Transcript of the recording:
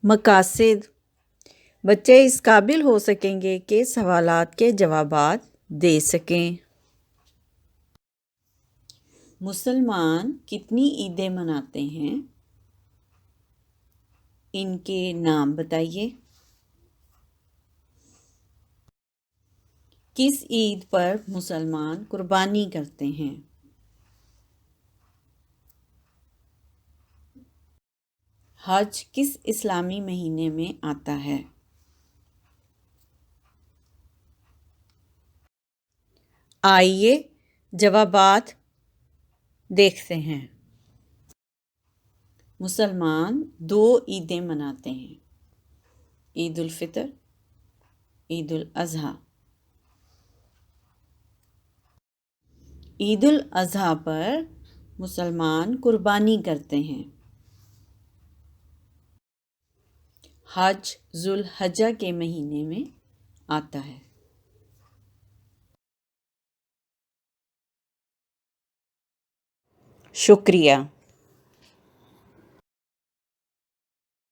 مقاصد: بچے اس قابل ہو سکیں گے کہ سوالات کے جوابات دے سکیں۔ مسلمان کتنی عیدیں مناتے ہیں؟ ان کے نام بتائیے۔ کس عید پر مسلمان قربانی کرتے ہیں؟ حج کس اسلامی مہینے میں آتا ہے؟ آئیے جوابات دیکھتے ہیں۔ مسلمان 2 عیدیں مناتے ہیں: عید الفطر، عید الاضحیٰ۔ عید الاضحیٰ پر مسلمان قربانی کرتے ہیں۔ حج ذو الحجہ کے مہینے میں آتا ہے۔ شکریہ۔